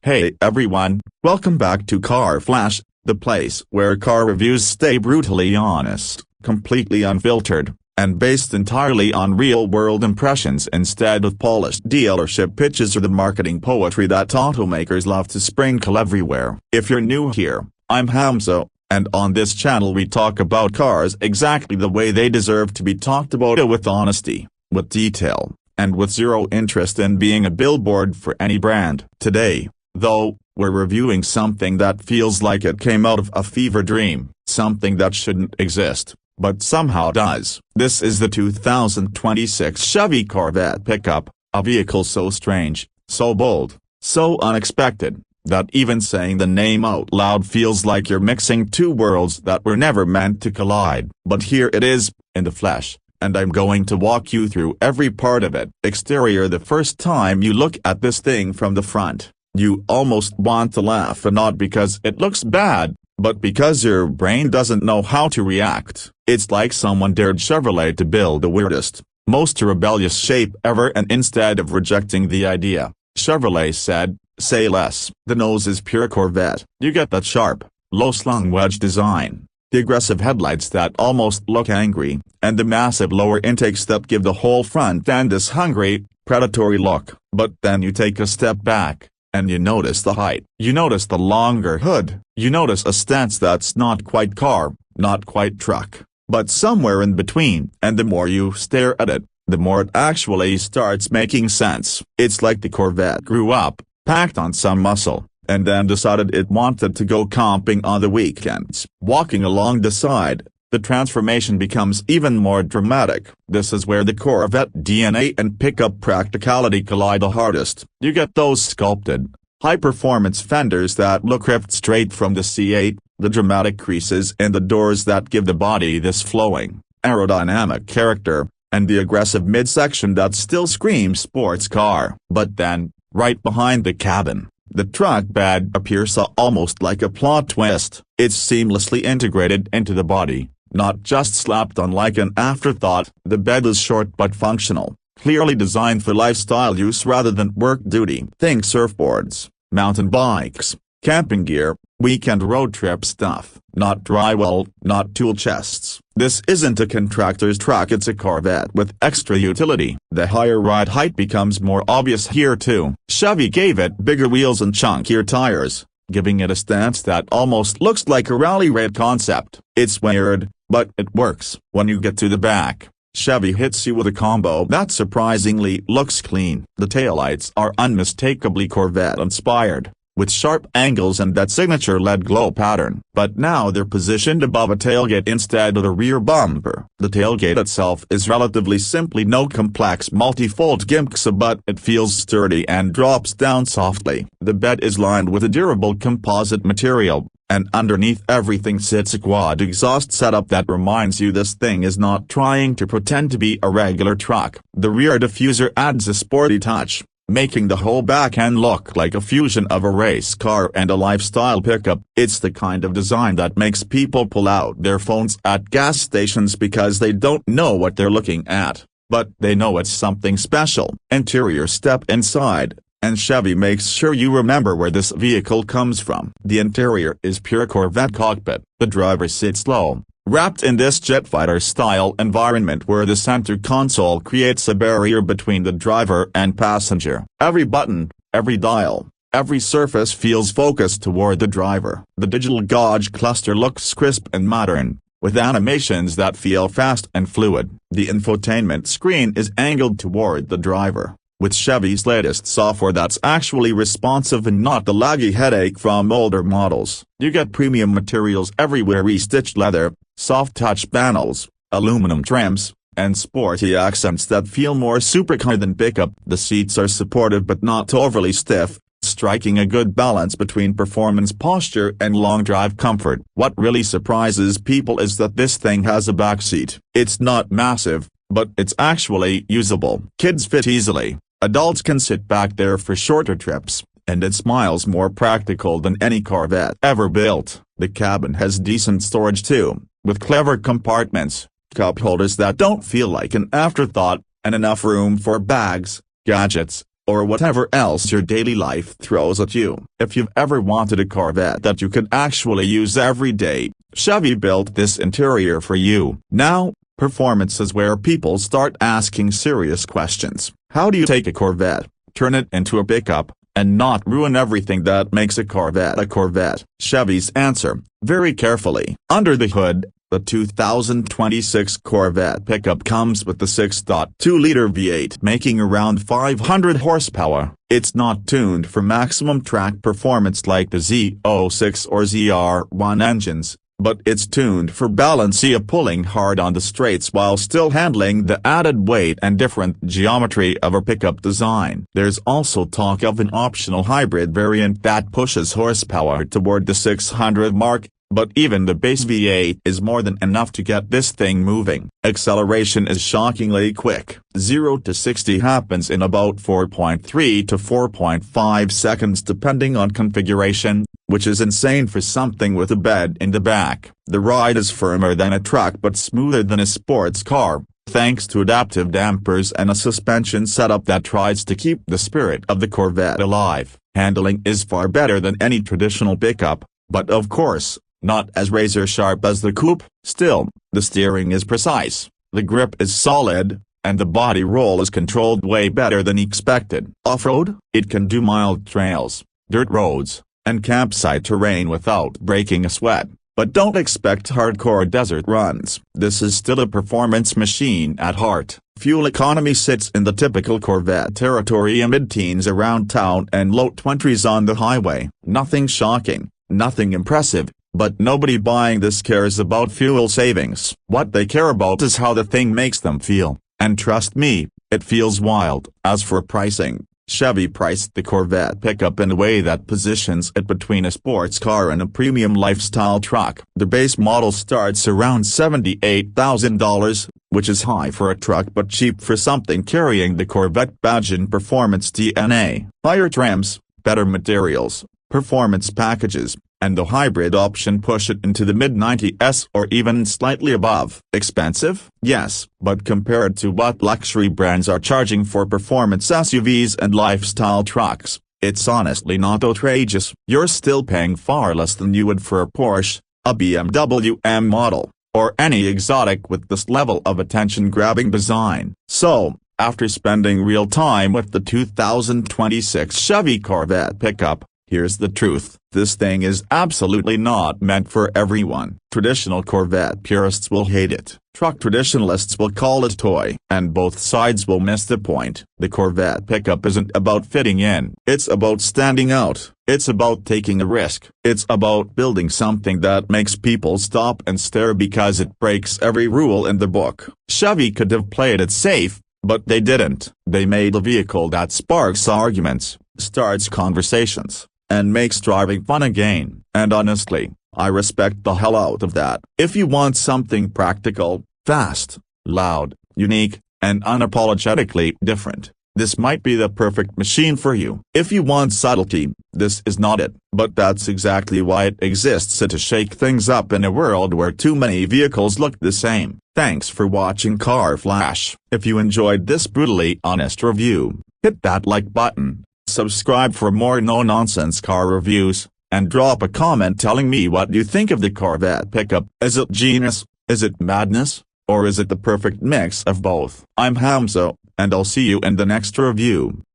Hey everyone, welcome back to Car Flash, the place where car reviews stay brutally honest, completely unfiltered, and based entirely on real-world impressions instead of polished dealership pitches or the marketing poetry that automakers love to sprinkle everywhere. If you're new here, I'm Hamza, and on this channel we talk about cars exactly the way they deserve to be talked about, with honesty, with detail, and with zero interest in being a billboard for any brand. Today, though, we're reviewing something that feels like it came out of a fever dream, something that shouldn't exist, but somehow does. This is the 2026 Chevy Corvette Pickup, a vehicle so strange, so bold, so unexpected, that even saying the name out loud feels like you're mixing two worlds that were never meant to collide. But here it is, in the flesh, and I'm going to walk you through every part of it. Exterior. The first time you look at this thing from the front, you almost want to laugh, and not because it looks bad, but because your brain doesn't know how to react. It's like someone dared Chevrolet to build the weirdest, most rebellious shape ever, and instead of rejecting the idea, Chevrolet said, "Say less." The nose is pure Corvette. You get that sharp, low-slung wedge design, the aggressive headlights that almost look angry, and the massive lower intakes that give the whole front end this hungry, predatory look. But then you take a step back, and you notice the height. You notice the longer hood. You notice a stance that's not quite car, not quite truck, but somewhere in between. And the more you stare at it, the more it actually starts making sense. It's like the Corvette grew up, packed on some muscle, and then decided it wanted to go camping on the weekends. Walking along the side, the transformation becomes even more dramatic. This is where the Corvette DNA and pickup practicality collide the hardest. You get those sculpted, high-performance fenders that look ripped straight from the C8, the dramatic creases in the doors that give the body this flowing, aerodynamic character, and the aggressive midsection that still screams sports car. But then, right behind the cabin, the truck bed appears almost like a plot twist. It's seamlessly integrated into the body, not just slapped on like an afterthought. The bed is short but functional, clearly designed for lifestyle use rather than work duty. Think surfboards, mountain bikes, camping gear, weekend road trip stuff, not drywall, not tool chests. This isn't a contractor's truck, it's a Corvette with extra utility. The higher ride height becomes more obvious here too. Chevy gave it bigger wheels and chunkier tires, giving it a stance that almost looks like a rally raid concept. It's weird, but it works. When you get to the back, Chevy hits you with a combo that surprisingly looks clean. The taillights are unmistakably Corvette-inspired, with sharp angles and that signature LED glow pattern. But now they're positioned above a tailgate instead of the rear bumper. The tailgate itself is relatively simply no complex multi-fold gimmicks, but it feels sturdy and drops down softly. The bed is lined with a durable composite material, and underneath everything sits a quad exhaust setup that reminds you this thing is not trying to pretend to be a regular truck. The rear diffuser adds a sporty touch, making the whole back end look like a fusion of a race car and a lifestyle pickup. It's the kind of design that makes people pull out their phones at gas stations because they don't know what they're looking at, but they know it's something special. Interior. Step inside, and Chevy makes sure you remember where this vehicle comes from. The interior is pure Corvette cockpit. The driver sits low, wrapped in this jet fighter-style environment where the center console creates a barrier between the driver and passenger. Every button, every dial, every surface feels focused toward the driver. The digital gauge cluster looks crisp and modern, with animations that feel fast and fluid. The infotainment screen is angled toward the driver, with Chevy's latest software that's actually responsive and not the laggy headache from older models. You get premium materials everywhere: restitched leather, soft touch panels, aluminum trims, and sporty accents that feel more supercar than pickup. The seats are supportive but not overly stiff, striking a good balance between performance posture and long drive comfort. What really surprises people is that this thing has a backseat. It's not massive, but it's actually usable. Kids fit easily, adults can sit back there for shorter trips, and it smiles more practical than any Corvette ever built. The cabin has decent storage too, with clever compartments, cup holders that don't feel like an afterthought, and enough room for bags, gadgets, or whatever else your daily life throws at you. If you've ever wanted a Corvette that you could actually use every day, Chevy built this interior for you. Now, performance is where people start asking serious questions. How do you take a Corvette, turn it into a pickup, and not ruin everything that makes a Corvette a Corvette? Chevy's answer: very carefully. Under the hood, the 2026 Corvette Pickup comes with the 6.2-liter V8 making around 500 horsepower. It's not tuned for maximum track performance like the Z06 or ZR1 engines, but it's tuned for balance, pulling hard on the straights while still handling the added weight and different geometry of a pickup design. There's also talk of an optional hybrid variant that pushes horsepower toward the 600 mark, but even the base V8 is more than enough to get this thing moving. Acceleration is shockingly quick. 0 to 60 happens in about 4.3 to 4.5 seconds depending on configuration, which is insane for something with a bed in the back. The ride is firmer than a truck but smoother than a sports car, thanks to adaptive dampers and a suspension setup that tries to keep the spirit of the Corvette alive. Handling is far better than any traditional pickup, but of course, not as razor-sharp as the coupe. Still, the steering is precise, the grip is solid, and the body roll is controlled way better than expected. Off-road, it can do mild trails, dirt roads, and campsite terrain without breaking a sweat. But don't expect hardcore desert runs. This is still a performance machine at heart. Fuel economy sits in the typical Corvette territory in mid-teens around town and low 20s on the highway. Nothing shocking, nothing impressive. But nobody buying this cares about fuel savings. What they care about is how the thing makes them feel, and trust me, it feels wild. As for pricing, Chevy priced the Corvette Pickup in a way that positions it between a sports car and a premium lifestyle truck. The base model starts around $78,000, which is high for a truck but cheap for something carrying the Corvette badge and performance DNA. Higher trims, better materials, performance packages, and the hybrid option push it into the mid-90s or even slightly above. Expensive? Yes, but compared to what luxury brands are charging for performance SUVs and lifestyle trucks, it's honestly not outrageous. You're still paying far less than you would for a Porsche, a BMW M model, or any exotic with this level of attention-grabbing design. So, after spending real time with the 2026 Chevy Corvette Pickup, here's the truth: this thing is absolutely not meant for everyone. Traditional Corvette purists will hate it. Truck traditionalists will call it a toy. And both sides will miss the point. The Corvette Pickup isn't about fitting in. It's about standing out. It's about taking a risk. It's about building something that makes people stop and stare because it breaks every rule in the book. Chevy could have played it safe, but they didn't. They made a vehicle that sparks arguments, starts conversations, and makes driving fun again. And honestly, I respect the hell out of that. If you want something practical, fast, loud, unique, and unapologetically different, this might be the perfect machine for you. If you want subtlety, this is not it. But that's exactly why it exists, to shake things up in a world where too many vehicles look the same. Thanks for watching Car Flash. If you enjoyed this brutally honest review, hit that like button, subscribe for more no-nonsense car reviews, and drop a comment telling me what you think of the Corvette Pickup. Is it genius, is it madness, or is it the perfect mix of both? I'm Hamza, and I'll see you in the next review.